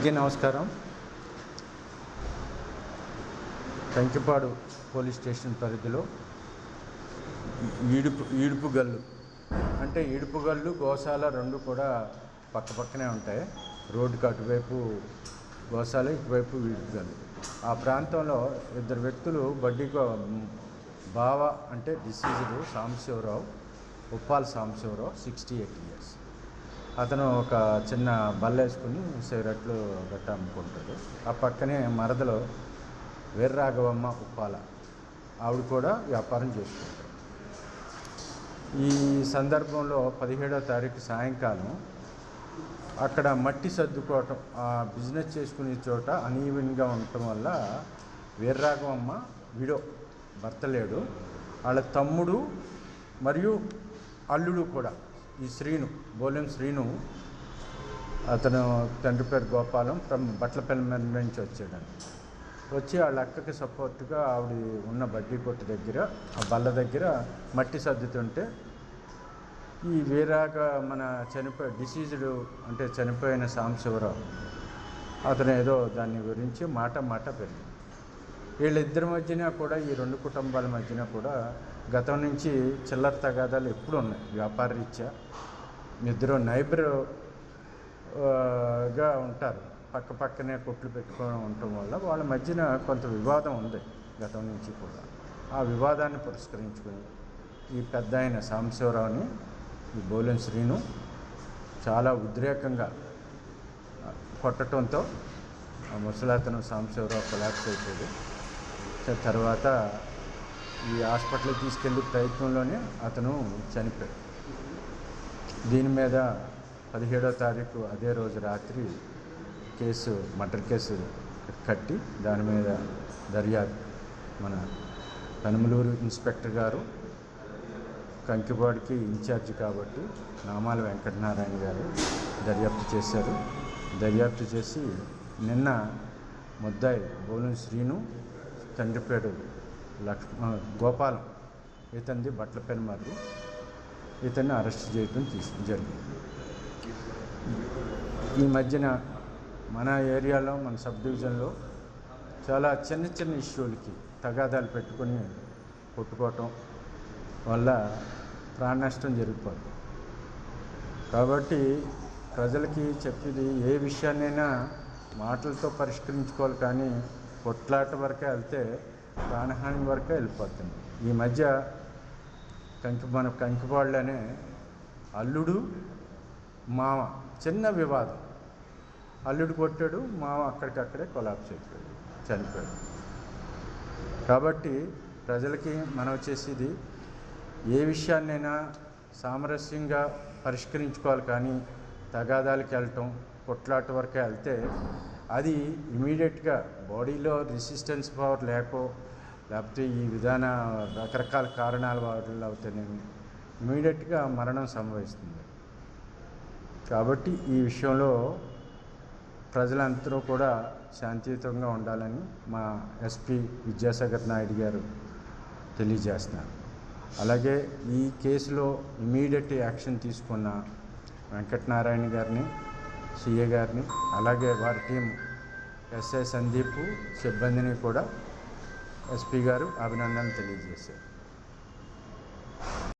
అందరికీ నమస్కారం. Kankipadu police station పరిధిలో ఈడుపుగల్లు అంటే ఈడుపుగల్లు గోశాల రెండు కూడా పక్కపక్కనే ఉంటాయి. రోడ్డుకి అటువైపు గోశాల, ఇటువైపు ఈడుపుగల్లు. ఆ ప్రాంతంలో ఇద్దరు వ్యక్తులు బడ్డీకి బావ అంటే డిసీజ్డ్ సాంబశివరావు, ఉప్పాల సాంబశివరావు 68 years. అతను ఒక చిన్న బల్ల వేసుకుని సిగరెట్లు గట్ట అమ్ముకుంటాడు. ఆ పక్కనే మరదలో వీర్రాఘవమ్మ ఉప్పాల, ఆవిడ కూడా వ్యాపారం చేసుకుంటాడు. ఈ సందర్భంలో 17వ తారీఖు సాయంకాలం అక్కడ మట్టి సర్దుకోవటం, ఆ బిజినెస్ చేసుకునే చోట అనీవెన్గా ఉండటం వల్ల వీర్రాఘవమ్మ విడో, భర్త లేడు, వాళ్ళ తమ్ముడు మరియు అల్లుడు కూడా ఈ శ్రీను, బోలెం శ్రీను, అతను తండ్రి పేరు గోపాలం, బట్లపల్లి నుంచి వచ్చాడని వచ్చి వాళ్ళ అక్కకి సపోర్ట్గా ఆవిడ ఉన్న బడ్డీ కొట్టు దగ్గర ఆ బల్ల దగ్గర మట్టి సర్దుతుంటే ఈ మన డిసీజ్డ్ అంటే చనిపోయిన సాంబశివరావు అతను ఏదో దాని గురించి మాట పెరిగింది. వీళ్ళిద్దరి మధ్యన కూడా, ఈ రెండు కుటుంబాల మధ్యన కూడా గతం నుంచి చిల్లర తగాదాలు ఎప్పుడు ఉన్నాయి. వ్యాపార రీత్యా ఇద్దరు నైబర్గా ఉంటారు, పక్కనే కొట్లు పెట్టుకొని ఉండటం వల్ల వాళ్ళ మధ్యన కొంత వివాదం ఉంది గతం నుంచి కూడా. ఆ వివాదాన్ని పురస్కరించుకొని ఈ పెద్ద ఆయన సాంబశివరావుని ఈ బోలెం శ్రీను చాలా ఉద్రేకంగా కొట్టడంతో ఆ ముసలాతను సాంబశివరావు కొలాప్స్ అయిపోయాడు. తర్వాత ఈ హాస్పిటల్కి తీసుకెళ్ళే ప్రయత్నంలోనే అతను చనిపోయాడు. దీని మీద 17వ తారీఖు అదే రోజు రాత్రి మర్డర్ కేసు కట్టి దాని మీద దర్యాప్తు మన పెనమలూరు ఇన్స్పెక్టర్ గారు, కంకిపాడుకి ఇన్ఛార్జి కాబట్టి నామాల వెంకటనారాయణ గారు దర్యాప్తు చేశారు. దర్యాప్తు చేసి నిన్న ముద్దాయి బోలెం శ్రీను, తండ్రి పేరు గోపాలం, ఇతనిది బట్లపల్లి మర్రి, ఇతన్ని అరెస్ట్ చేయడం జరిగింది. ఈ మధ్యన మన ఏరియాలో, మన సబ్ డివిజన్లో చాలా చిన్న ఇష్యూలకి తగాదాలు పెట్టుకొని కొట్టుకోవటం వల్ల ప్రాణ నష్టం జరిగిపోతుంది. కాబట్టి ప్రజలకి చెప్పేది, ఏ విషయాన్నైనా మాటలతో పరిష్కరించుకోవాలి, కానీ కొట్లాట వరకే వెళ్తే ప్రాణహాని వరకే వెళ్ళిపోతుంది. ఈ మధ్య మన కంకిపాడులోనే అల్లుడు మామ చిన్న వివాదం, అల్లుడు కొట్టాడు, మామ అక్కడికక్కడే కొలాప్స్ అయిపోయాడు, చనిపోయాడు. కాబట్టి ప్రజలకి మనం చేసేది, ఏ విషయాన్నైనా సామరస్యంగా పరిష్కరించుకోవాలి, కానీ తగాదాలకి వెళ్ళటం, కొట్లాట వరకే వెళ్తే అది ఇమీడియట్గా బాడీలో రెసిస్టెన్స్ పవర్ లేకపోతే ఈ రకరకాల కారణాల వల్ల అవుతానేమి ఇమీడియట్గా మరణం సంభవిస్తుంది. కాబట్టి ఈ విషయంలో ప్రజలందరూ కూడా శాంతియుతంగా ఉండాలని మా ఎస్పీ విద్యాసాగర్ నాయుడు గారు తెలియజేస్తున్నారు. అలాగే ఈ కేసులో ఇమీడియట్ యాక్షన్ తీసుకున్న వెంకటనారాయణ గారిని, సిఏ గారిని, అలాగే వారి టీం ఎస్ఐ సందీప్ సిబ్బందిని కూడా ఎస్పీ గారు అభినందనలు తెలియజేశారు.